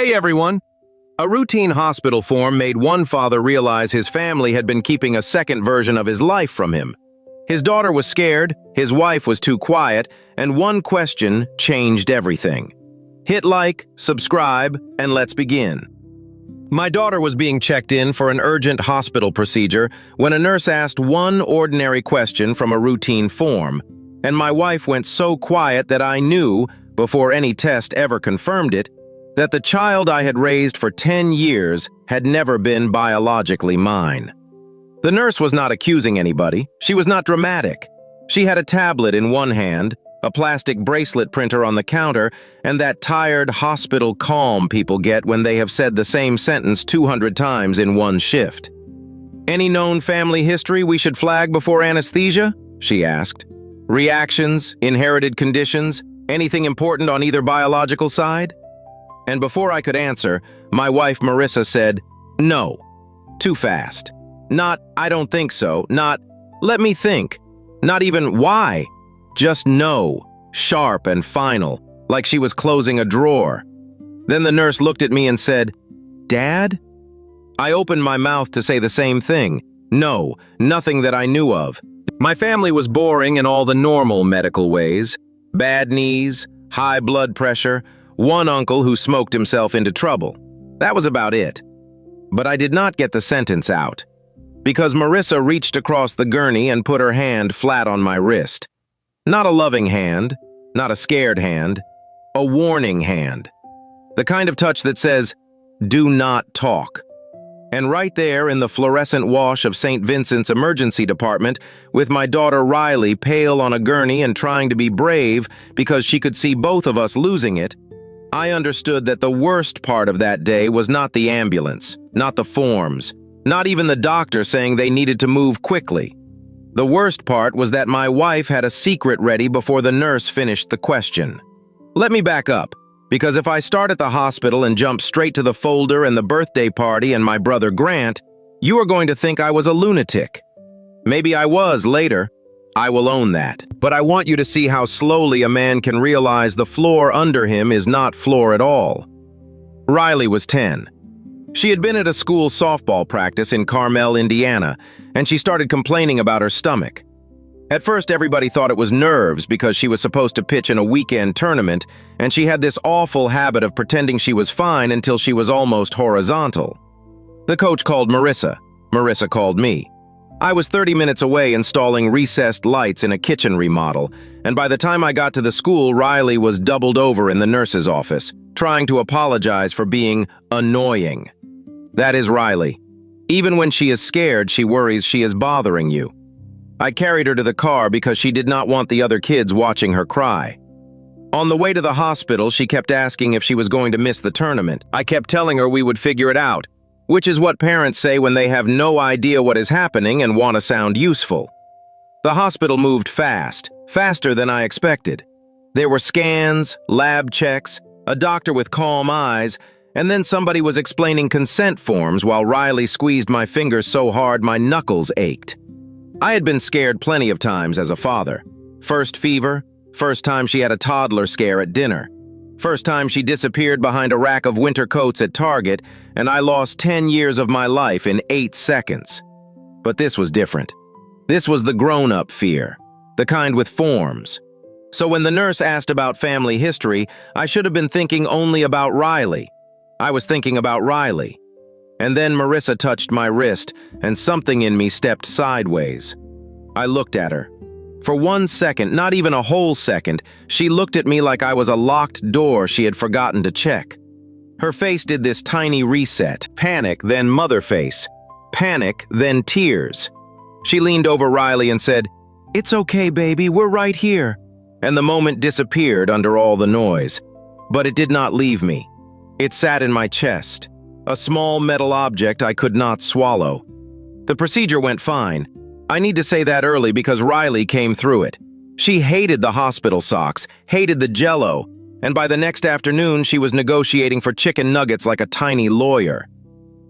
Hey everyone! A routine hospital form made one father realize his family had been keeping a second version of his life from him. His daughter was scared, his wife was too quiet, and one question changed everything. Hit like, subscribe, and let's begin. My daughter was being checked in for an urgent hospital procedure when a nurse asked one ordinary question from a routine form, and my wife went so quiet that I knew, before any test ever confirmed it, that the child I had raised for 10 years had never been biologically mine. The nurse was not accusing anybody. She was not dramatic. She had a tablet in one hand, a plastic bracelet printer on the counter, and that tired hospital calm people get when they have said the same sentence 200 times in one shift. "Any known family history we should flag before anesthesia?" she asked. "Reactions, inherited conditions, anything important on either biological side?" And before I could answer, my wife Marissa said, "No." Too fast. Not, "I don't think so," not, "Let me think," not even, "Why?" Just no, sharp and final, like she was closing a drawer. Then the nurse looked at me and said, "Dad?" I opened my mouth to say the same thing. No, nothing that I knew of. My family was boring in all the normal medical ways. Bad knees, high blood pressure, one uncle who smoked himself into trouble. That was about it. But I did not get the sentence out, because Marissa reached across the gurney and put her hand flat on my wrist. Not a loving hand, not a scared hand, a warning hand. The kind of touch that says, "Do not talk." And right there in the fluorescent wash of St. Vincent's emergency department, with my daughter Riley pale on a gurney and trying to be brave because she could see both of us losing it, I understood that the worst part of that day was not the ambulance, not the forms, not even the doctor saying they needed to move quickly. The worst part was that my wife had a secret ready before the nurse finished the question. Let me back up, because if I start at the hospital and jump straight to the folder and the birthday party and my brother Grant, you are going to think I was a lunatic. Maybe I was later. I will own that. But I want you to see how slowly a man can realize the floor under him is not floor at all. Riley was 10. She had been at a school softball practice in Carmel, Indiana, and she started complaining about her stomach. At first, everybody thought it was nerves because she was supposed to pitch in a weekend tournament, and she had this awful habit of pretending she was fine until she was almost horizontal. The coach called Marissa. Marissa called me. I was 30 minutes away installing recessed lights in a kitchen remodel, and by the time I got to the school, Riley was doubled over in the nurse's office, trying to apologize for being annoying. That is Riley. Even when she is scared, she worries she is bothering you. I carried her to the car because she did not want the other kids watching her cry. On the way to the hospital, she kept asking if she was going to miss the tournament. I kept telling her we would figure it out, which is what parents say when they have no idea what is happening and want to sound useful. The hospital moved fast, faster than I expected. There were scans, lab checks, a doctor with calm eyes, and then somebody was explaining consent forms while Riley squeezed my fingers so hard my knuckles ached. I had been scared plenty of times as a father. First fever, first time she had a toddler scare at dinner, first time she disappeared behind a rack of winter coats at Target, and I lost 10 years of my life in 8 seconds. But this was different. This was the grown-up fear, the kind with forms. So when the nurse asked about family history, I should have been thinking only about Riley. I was thinking about Riley. And then Marissa touched my wrist, and something in me stepped sideways. I looked at her. For 1 second, not even a whole second, she looked at me like I was a locked door she had forgotten to check. Her face did this tiny reset, panic, then mother face, panic, then tears. She leaned over Riley and said, "It's okay, baby, we're right here." And the moment disappeared under all the noise. But it did not leave me. It sat in my chest, a small metal object I could not swallow. The procedure went fine. I need to say that early because Riley came through it. She hated the hospital socks, hated the jello, and by the next afternoon she was negotiating for chicken nuggets like a tiny lawyer.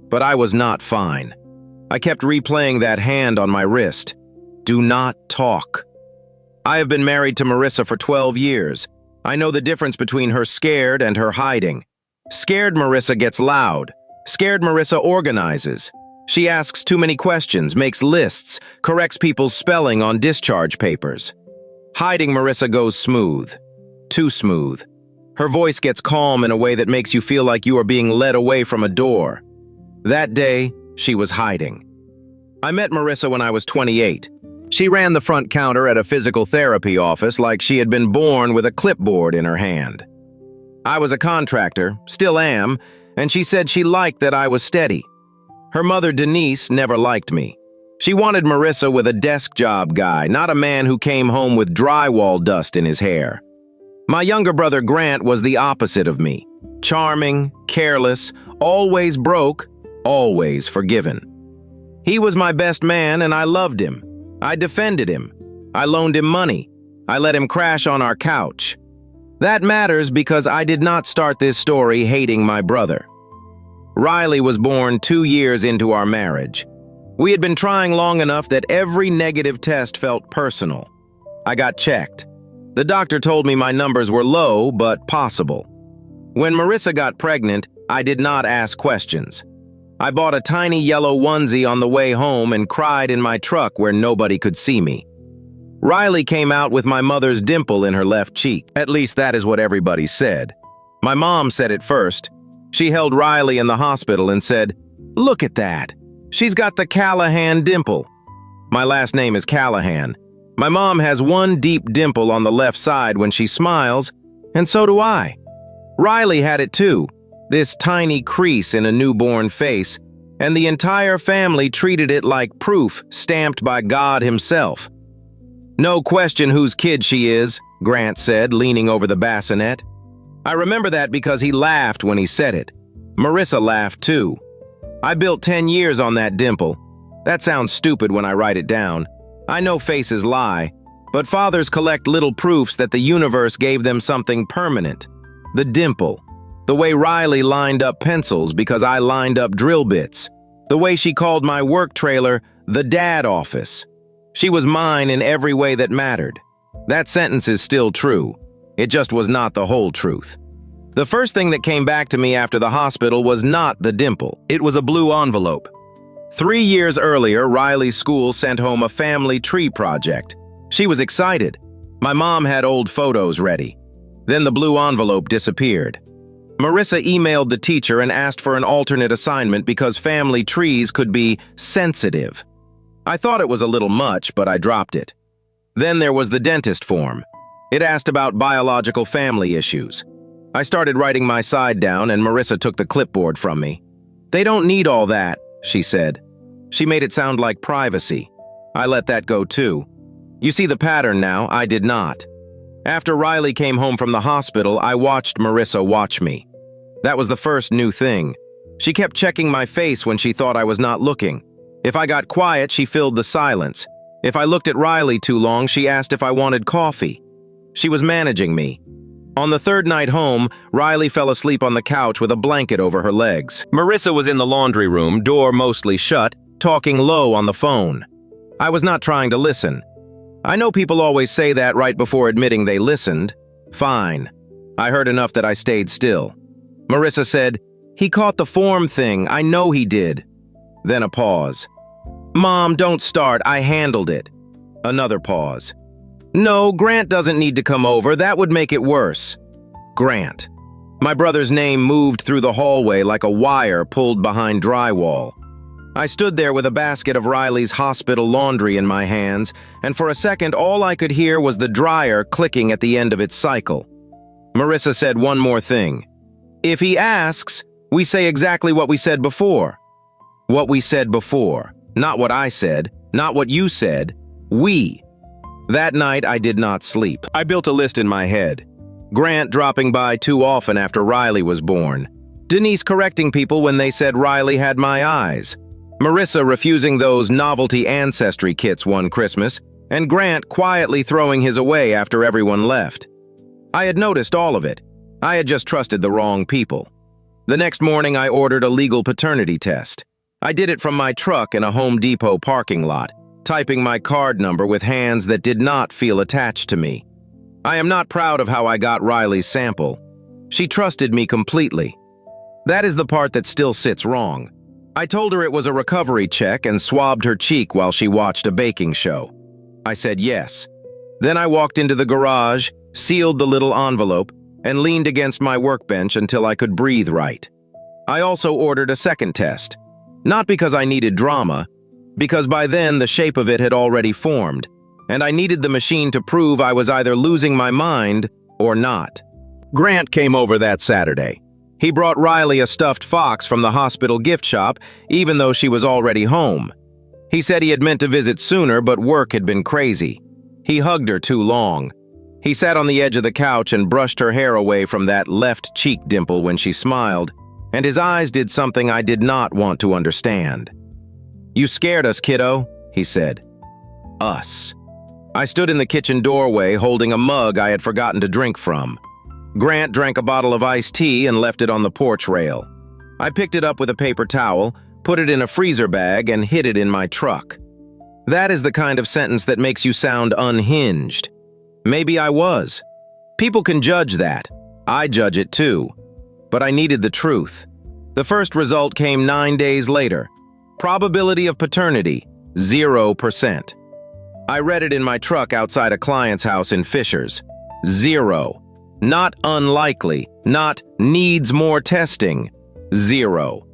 But I was not fine. I kept replaying that hand on my wrist. Do not talk. I have been married to Marissa for 12 years. I know the difference between her scared and her hiding. Scared Marissa gets loud. Scared Marissa organizes. She asks too many questions, makes lists, corrects people's spelling on discharge papers. Hiding Marissa goes smooth. Too smooth. Her voice gets calm in a way that makes you feel like you are being led away from a door. That day, she was hiding. I met Marissa when I was 28. She ran the front counter at a physical therapy office like she had been born with a clipboard in her hand. I was a contractor, still am, and she said she liked that I was steady. Her mother, Denise, never liked me. She wanted Marissa with a desk job guy, not a man who came home with drywall dust in his hair. My younger brother, Grant, was the opposite of me. Charming, careless, always broke, always forgiven. He was my best man and I loved him. I defended him. I loaned him money. I let him crash on our couch. That matters because I did not start this story hating my brother. Riley was born 2 years into our marriage. We had been trying long enough that every negative test felt personal. I got checked. The doctor told me my numbers were low, but possible. When Marissa got pregnant, I did not ask questions. I bought a tiny yellow onesie on the way home and cried in my truck where nobody could see me. Riley came out with my mother's dimple in her left cheek. At least that is what everybody said. My mom said it first. She held Riley in the hospital and said, "Look at that. She's got the Callahan dimple." My last name is Callahan. My mom has one deep dimple on the left side when she smiles, and so do I. Riley had it too, this tiny crease in a newborn face, and the entire family treated it like proof stamped by God himself. "No question whose kid she is," Grant said, leaning over the bassinet. I remember that because he laughed when he said it. Marissa laughed too. I built 10 years on that dimple. That sounds stupid when I write it down. I know faces lie, but fathers collect little proofs that the universe gave them something permanent. The dimple. The way Riley lined up pencils because I lined up drill bits. The way she called my work trailer the dad office. She was mine in every way that mattered. That sentence is still true. It just was not the whole truth. The first thing that came back to me after the hospital was not the dimple. It was a blue envelope. 3 years earlier, Riley's school sent home a family tree project. She was excited. My mom had old photos ready. Then the blue envelope disappeared. Marissa emailed the teacher and asked for an alternate assignment because family trees could be sensitive. I thought it was a little much, but I dropped it. Then there was the dentist form. It asked about biological family issues. I started writing my side down and Marissa took the clipboard from me. "They don't need all that," she said. She made it sound like privacy. I let that go too. You see the pattern now, I did not. After Riley came home from the hospital, I watched Marissa watch me. That was the first new thing. She kept checking my face when she thought I was not looking. If I got quiet, she filled the silence. If I looked at Riley too long, she asked if I wanted coffee. She was managing me. On the third night home, Riley fell asleep on the couch with a blanket over her legs. Marissa was in the laundry room, door mostly shut, talking low on the phone. I was not trying to listen. I know people always say that right before admitting they listened. Fine. I heard enough that I stayed still. Marissa said, "He caught the form thing, I know he did." Then a pause. "Mom, don't start, I handled it." Another pause. "No, Grant doesn't need to come over, that would make it worse." Grant. My brother's name moved through the hallway like a wire pulled behind drywall. I stood there with a basket of Riley's hospital laundry in my hands, and for a second all I could hear was the dryer clicking at the end of its cycle. Marissa said one more thing. "If he asks, we say exactly what we said before." What we said before. Not what I said, not what you said. We. That night, I did not sleep. I built a list in my head. Grant dropping by too often after Riley was born. Denise correcting people when they said Riley had my eyes. Marissa refusing those novelty ancestry kits one Christmas, and Grant quietly throwing his away after everyone left. I had noticed all of it. I had just trusted the wrong people. The next morning, I ordered a legal paternity test. I did it from my truck in a Home Depot parking lot, typing my card number with hands that did not feel attached to me. I am not proud of how I got Riley's sample. She trusted me completely. That is the part that still sits wrong. I told her it was a recovery check and swabbed her cheek while she watched a baking show. I said yes. Then I walked into the garage, sealed the little envelope, and leaned against my workbench until I could breathe right. I also ordered a second test. Not because I needed drama, because by then the shape of it had already formed, and I needed the machine to prove I was either losing my mind or not. Grant came over that Saturday. He brought Riley a stuffed fox from the hospital gift shop, even though she was already home. He said he had meant to visit sooner, but work had been crazy. He hugged her too long. He sat on the edge of the couch and brushed her hair away from that left cheek dimple when she smiled, and his eyes did something I did not want to understand. "You scared us, kiddo," he said. Us. I stood in the kitchen doorway holding a mug I had forgotten to drink from. Grant drank a bottle of iced tea and left it on the porch rail. I picked it up with a paper towel, put it in a freezer bag, and hid it in my truck. That is the kind of sentence that makes you sound unhinged. Maybe I was. People can judge that. I judge it too. But I needed the truth. The first result came 9 days later. Probability of paternity, 0%. I read it in my truck outside a client's house in Fishers. 0. Not unlikely, not needs more testing. 0.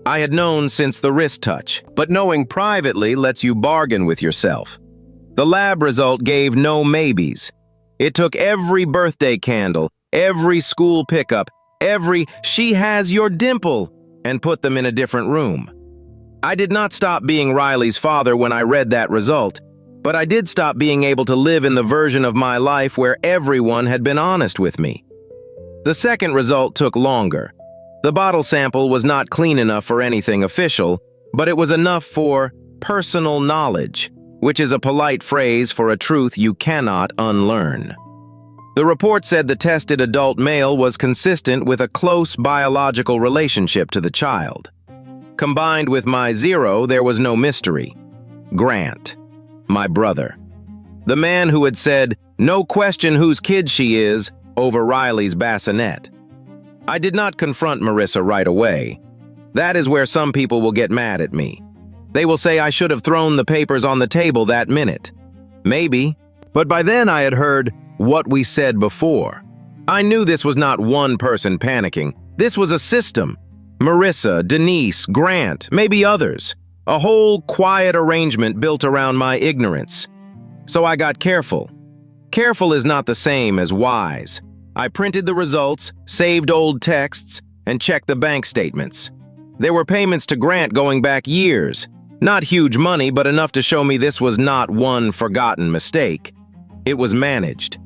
I had known since the wrist touch, but knowing privately lets you bargain with yourself. The lab result gave no maybes. It took every birthday candle, every school pickup, every "she has your dimple," and put them in a different room. I did not stop being Riley's father when I read that result, but I did stop being able to live in the version of my life where everyone had been honest with me. The second result took longer. The bottle sample was not clean enough for anything official, but it was enough for personal knowledge, which is a polite phrase for a truth you cannot unlearn. The report said the tested adult male was consistent with a close biological relationship to the child. Combined with my 0, there was no mystery. Grant. My brother. The man who had said, "No question whose kid she is," over Riley's bassinet. I did not confront Marissa right away. That is where some people will get mad at me. They will say I should have thrown the papers on the table that minute. Maybe, but by then I had heard what we said before. I knew this was not one person panicking. This was a system. Marissa, Denise, Grant, maybe others. A whole quiet arrangement built around my ignorance. So I got careful. Careful is not the same as wise. I printed the results, saved old texts, and checked the bank statements. There were payments to Grant going back years. Not huge money, but enough to show me this was not one forgotten mistake. It was managed.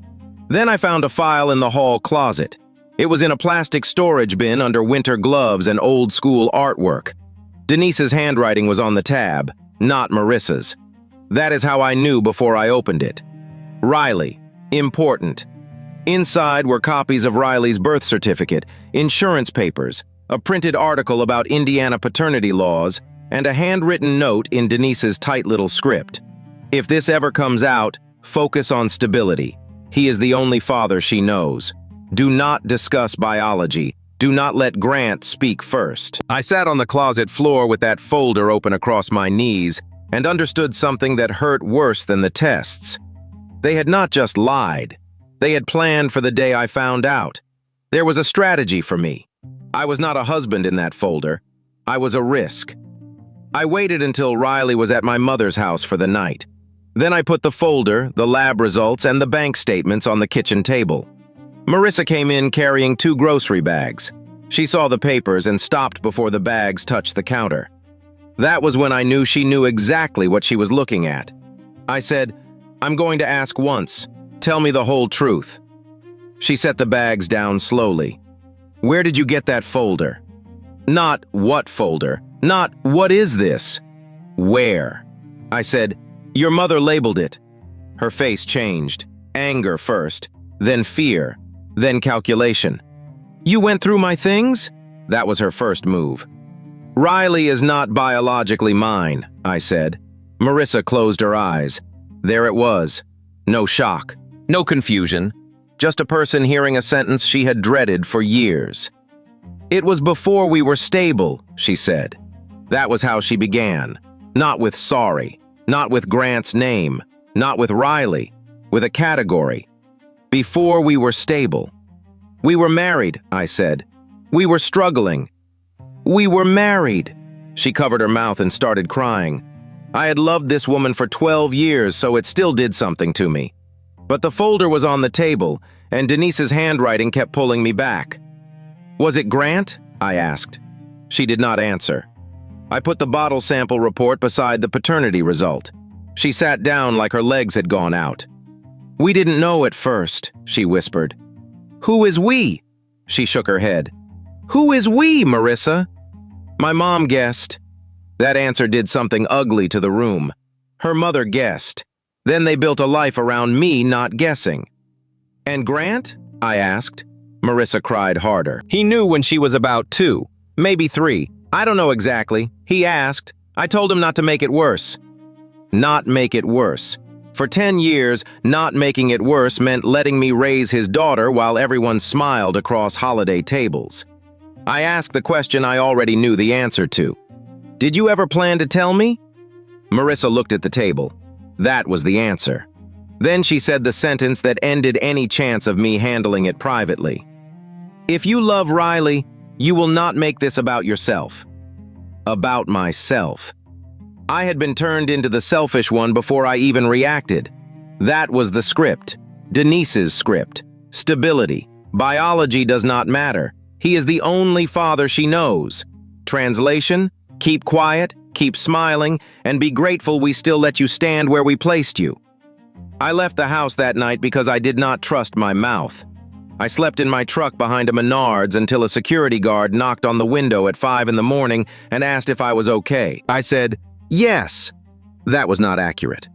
Then I found a file in the hall closet. It was in a plastic storage bin under winter gloves and old-school artwork. Denise's handwriting was on the tab, not Marissa's. That is how I knew before I opened it. Riley. Important. Inside were copies of Riley's birth certificate, insurance papers, a printed article about Indiana paternity laws, and a handwritten note in Denise's tight little script. If this ever comes out, focus on stability. He is the only father she knows. Do not discuss biology. Do not let Grant speak first. I sat on the closet floor with that folder open across my knees and understood something that hurt worse than the tests. They had not just lied. They had planned for the day I found out. There was a strategy for me. I was not a husband in that folder. I was a risk. I waited until Riley was at my mother's house for the night. Then I put the folder, the lab results, and the bank statements on the kitchen table. Marissa came in carrying 2 grocery bags. She saw the papers and stopped before the bags touched the counter. That was when I knew she knew exactly what she was looking at. I said, "I'm going to ask once. Tell me the whole truth." She set the bags down slowly. "Where did you get that folder?" Not what folder, not what is this? Where? I said, "Your mother labeled it." Her face changed. Anger first, then fear, then calculation. "You went through my things?" That was her first move. "Riley is not biologically mine," I said. Marissa closed her eyes. There it was. No shock, no confusion, just a person hearing a sentence she had dreaded for years. It was before we were stable, she said. That was how she began. Not with sorry, not with Grant's name, not with Riley, with a category. Before we were stable. We were married, I said. We were struggling. We were married. She covered her mouth and started crying. I had loved this woman for 12 years, so it still did something to me. But the folder was on the table, and Denise's handwriting kept pulling me back. Was it Grant? I asked. She did not answer. I put the bottle sample report beside the paternity result. She sat down like her legs had gone out. We didn't know at first, she whispered. Who is we? She shook her head. Who is we, Marissa? My mom guessed. That answer did something ugly to the room. Her mother guessed. Then they built a life around me not guessing. And Grant? I asked. Marissa cried harder. He knew when she was about 2, maybe 3. I don't know exactly. He asked. I told him not to make it worse. Not make it worse. For 10 years, not making it worse meant letting me raise his daughter while everyone smiled across holiday tables. I asked the question I already knew the answer to. Did you ever plan to tell me? Marissa looked at the table. That was the answer. Then she said the sentence that ended any chance of me handling it privately. If you love Riley, you will not make this about yourself. About myself. I had been turned into the selfish one before I even reacted. That was the script. Denise's script. Stability. Biology does not matter. He is the only father she knows. Translation? Keep quiet, keep smiling, and be grateful we still let you stand where we placed you. I left the house that night because I did not trust my mouth. I slept in my truck behind a Menards until a security guard knocked on the window at 5 in the morning and asked if I was okay. I said, yes. That was not accurate.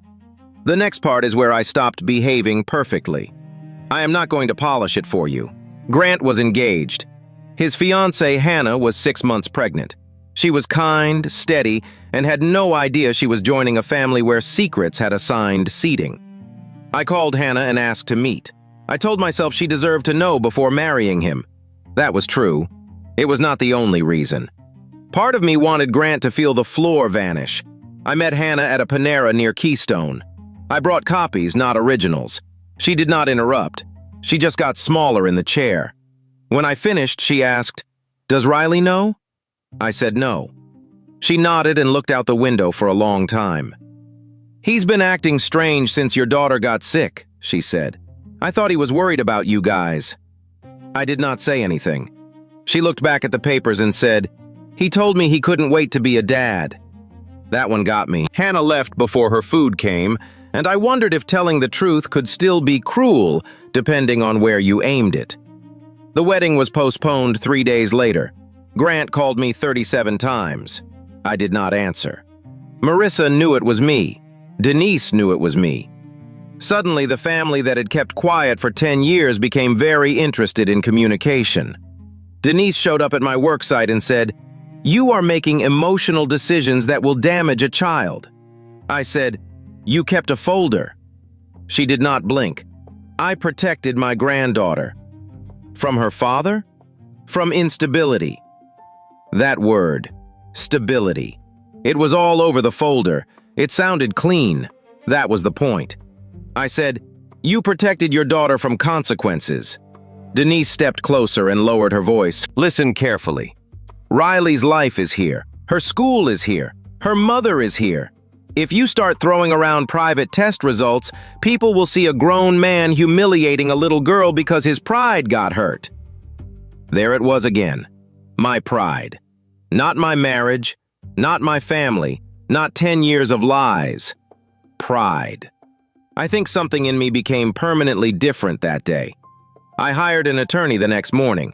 The next part is where I stopped behaving perfectly. I am not going to polish it for you. Grant was engaged. His fiancée, Hannah, was 6 months pregnant. She was kind, steady, and had no idea she was joining a family where secrets had assigned seating. I called Hannah and asked to meet. I told myself she deserved to know before marrying him. That was true. It was not the only reason. Part of me wanted Grant to feel the floor vanish. I met Hannah at a Panera near Keystone. I brought copies, not originals. She did not interrupt. She just got smaller in the chair. When I finished, she asked, "Does Riley know?" I said no. She nodded and looked out the window for a long time. "He's been acting strange since your daughter got sick," she said. "I thought he was worried about you guys." I did not say anything. She looked back at the papers and said, "He told me he couldn't wait to be a dad." That one got me. Hannah left before her food came, and I wondered if telling the truth could still be cruel, depending on where you aimed it. The wedding was postponed 3 days later. Grant called me 37 times. I did not answer. Marissa knew it was me. Denise knew it was me. Suddenly, the family that had kept quiet for 10 years became very interested in communication. Denise showed up at my worksite and said, "You are making emotional decisions that will damage a child." I said, "You kept a folder." She did not blink. I protected my granddaughter. From her father? From instability. That word, stability. It was all over the folder. It sounded clean. That was the point. I said, "You protected your daughter from consequences." Denise stepped closer and lowered her voice. "Listen carefully. Riley's life is here. Her school is here. Her mother is here. If you start throwing around private test results, people will see a grown man humiliating a little girl because his pride got hurt." There it was again. My pride. Not my marriage, not my family, not 10 years of lies. Pride. I think something in me became permanently different that day. I hired an attorney the next morning.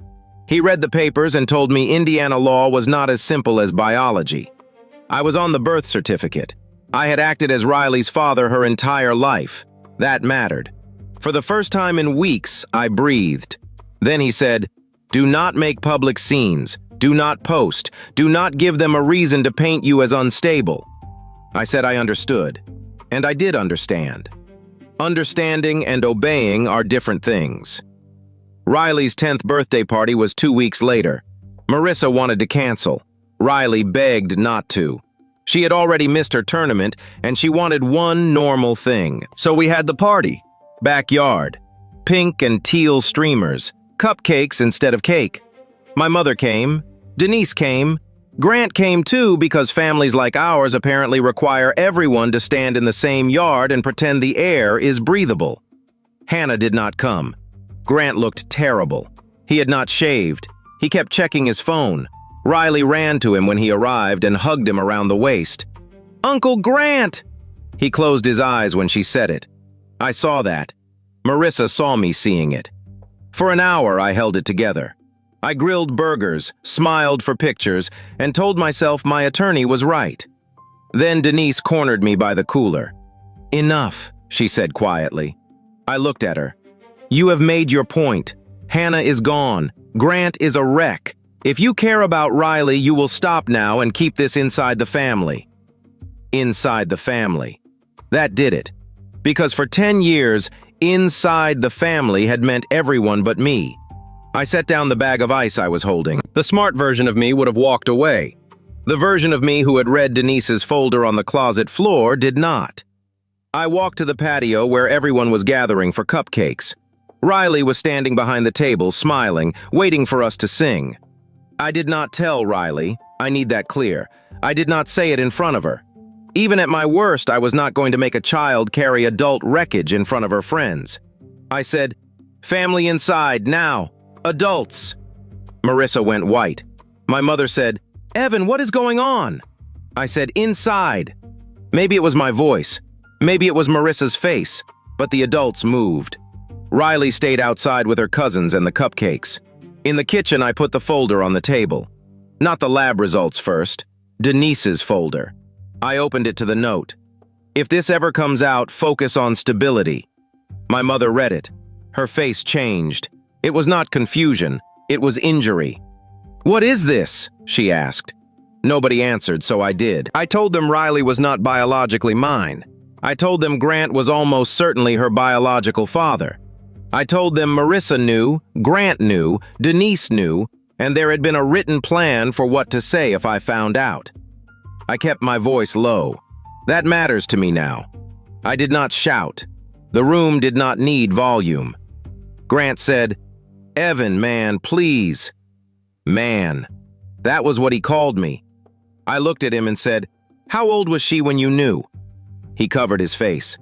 He read the papers and told me Indiana law was not as simple as biology. I was on the birth certificate. I had acted as Riley's father her entire life. That mattered. For the first time in weeks, I breathed. Then he said, "Do not make public scenes. Do not post. Do not give them a reason to paint you as unstable." I said I understood. And I did understand. Understanding and obeying are different things. Riley's 10th birthday party was 2 weeks later. Marissa wanted to cancel. Riley begged not to. She had already missed her tournament, and she wanted one normal thing. So we had the party. Backyard. Pink and teal streamers. Cupcakes instead of cake. My mother came. Denise came. Grant came too, because families like ours apparently require everyone to stand in the same yard and pretend the air is breathable. Hannah did not come. Grant looked terrible. He had not shaved. He kept checking his phone. Riley ran to him when he arrived and hugged him around the waist. "Uncle Grant!" He closed his eyes when she said it. I saw that. Marissa saw me seeing it. For an hour, I held it together. I grilled burgers, smiled for pictures, and told myself my attorney was right. Then Denise cornered me by the cooler. "Enough," she said quietly. I looked at her. "You have made your point. Hannah is gone. Grant is a wreck. If you care about Riley, you will stop now and keep this inside the family." Inside the family. That did it. Because for 10 years, inside the family had meant everyone but me. I set down the bag of ice I was holding. The smart version of me would have walked away. The version of me who had read Denise's folder on the closet floor did not. I walked to the patio where everyone was gathering for cupcakes. Riley was standing behind the table, smiling, waiting for us to sing. I did not tell Riley. I need that clear. I did not say it in front of her. Even at my worst, I was not going to make a child carry adult wreckage in front of her friends. I said, "Family inside, now. Adults." Marissa went white. My mother said, "Evan, what is going on?" I said, "Inside." Maybe it was my voice. Maybe it was Marissa's face. But the adults moved. Riley stayed outside with her cousins and the cupcakes. In the kitchen, I put the folder on the table. Not the lab results first. Denise's folder. I opened it to the note. "If this ever comes out, focus on stability." My mother read it. Her face changed. It was not confusion. It was injury. "What is this?" she asked. Nobody answered, so I did. I told them Riley was not biologically mine. I told them Grant was almost certainly her biological father. I told them Marissa knew, Grant knew, Denise knew, and there had been a written plan for what to say if I found out. I kept my voice low. That matters to me now. I did not shout. The room did not need volume. Grant said, "Evan, man, please." Man. That was what he called me. I looked at him and said, "How old was she when you knew?" He covered his face.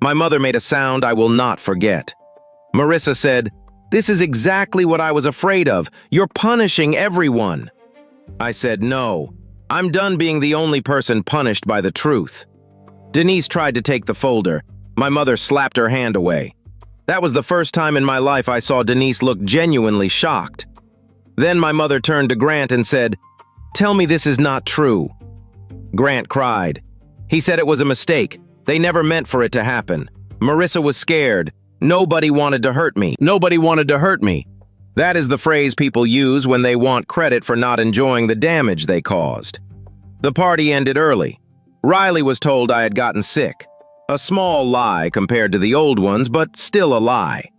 My mother made a sound I will not forget. Marissa said, "This is exactly what I was afraid of. You're punishing everyone." I said, "No. I'm done being the only person punished by the truth." Denise tried to take the folder. My mother slapped her hand away. That was the first time in my life I saw Denise look genuinely shocked. Then my mother turned to Grant and said, "Tell me this is not true." Grant cried. He said it was a mistake. They never meant for it to happen. Marissa was scared. Nobody wanted to hurt me. Nobody wanted to hurt me. That is the phrase people use when they want credit for not enjoying the damage they caused. The party ended early. Riley was told I had gotten sick. A small lie compared to the old ones, but still a lie.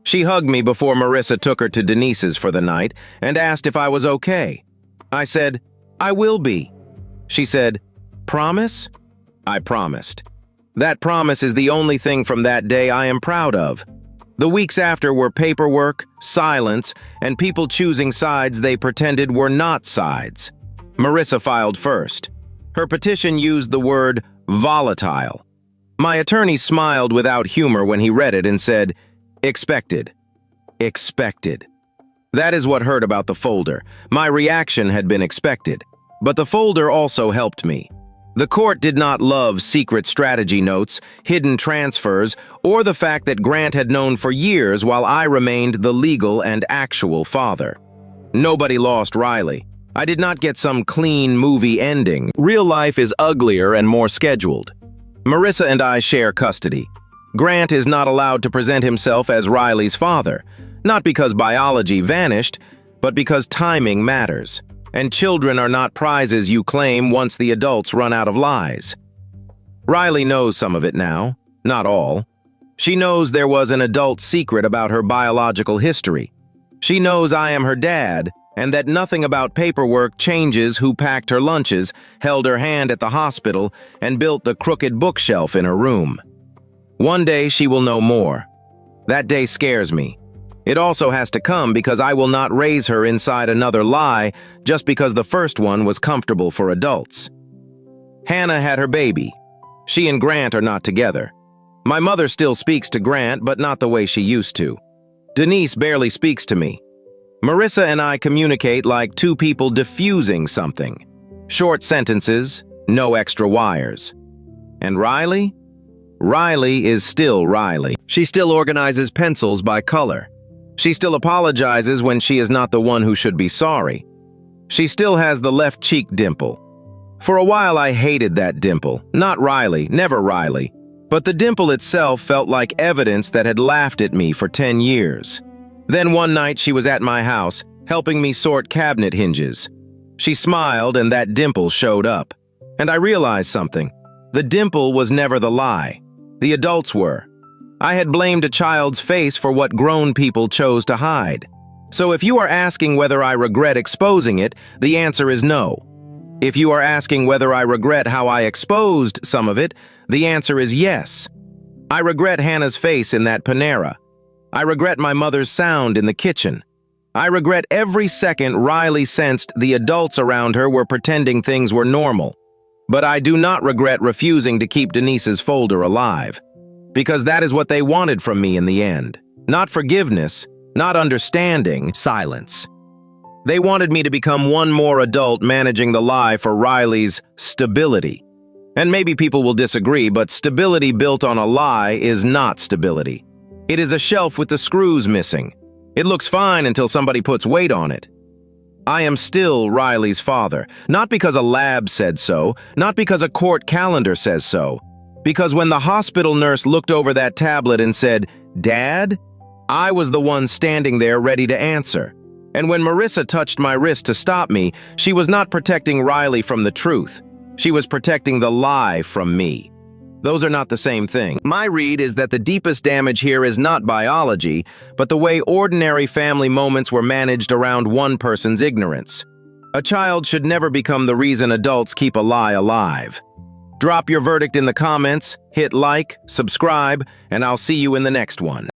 She hugged me before Marissa took her to Denise's for the night and asked if I was okay. I said, "I will be." She said, "Promise?" I promised. That promise is the only thing from that day I am proud of. The weeks after were paperwork, silence, and people choosing sides they pretended were not sides. Marissa filed first. Her petition used the word volatile. My attorney smiled without humor when he read it and said, "Expected. Expected." That is what hurt about the folder. My reaction had been expected. But the folder also helped me. The court did not love secret strategy notes, hidden transfers, or the fact that Grant had known for years while I remained the legal and actual father. Nobody lost Riley. I did not get some clean movie ending. Real life is uglier and more scheduled. Marissa and I share custody. Grant is not allowed to present himself as Riley's father, not because biology vanished, but because timing matters. And children are not prizes you claim once the adults run out of lies. Riley knows some of it now, not all. She knows there was an adult secret about her biological history. She knows I am her dad, and that nothing about paperwork changes who packed her lunches, held her hand at the hospital, and built the crooked bookshelf in her room. One day she will know more. That day scares me. It also has to come because I will not raise her inside another lie just because the first one was comfortable for adults. Hannah had her baby. She and Grant are not together. My mother still speaks to Grant, but not the way she used to. Denise barely speaks to me. Marissa and I communicate like two people diffusing something. Short sentences, no extra wires. And Riley? Riley is still Riley. She still organizes pencils by color. She still apologizes when she is not the one who should be sorry. She still has the left cheek dimple. For a while I hated that dimple. Not Riley, never Riley. But the dimple itself felt like evidence that had laughed at me for 10 years. Then one night she was at my house, helping me sort cabinet hinges. She smiled and that dimple showed up. And I realized something. The dimple was never the lie. The adults were. I had blamed a child's face for what grown people chose to hide. So if you are asking whether I regret exposing it, the answer is no. If you are asking whether I regret how I exposed some of it, the answer is yes. I regret Hannah's face in that Panera. I regret my mother's sound in the kitchen. I regret every second Riley sensed the adults around her were pretending things were normal. But I do not regret refusing to keep Denise's folder alive. Because that is what they wanted from me in the end. Not forgiveness, not understanding, silence. They wanted me to become one more adult managing the lie for Riley's stability. And maybe people will disagree, but stability built on a lie is not stability. It is a shelf with the screws missing. It looks fine until somebody puts weight on it. I am still Riley's father, not because a lab said so, not because a court calendar says so, because when the hospital nurse looked over that tablet and said, "Dad?" I was the one standing there ready to answer. And when Marissa touched my wrist to stop me, she was not protecting Riley from the truth. She was protecting the lie from me. Those are not the same thing. My read is that the deepest damage here is not biology, but the way ordinary family moments were managed around one person's ignorance. A child should never become the reason adults keep a lie alive. Drop your verdict in the comments, hit like, subscribe, and I'll see you in the next one.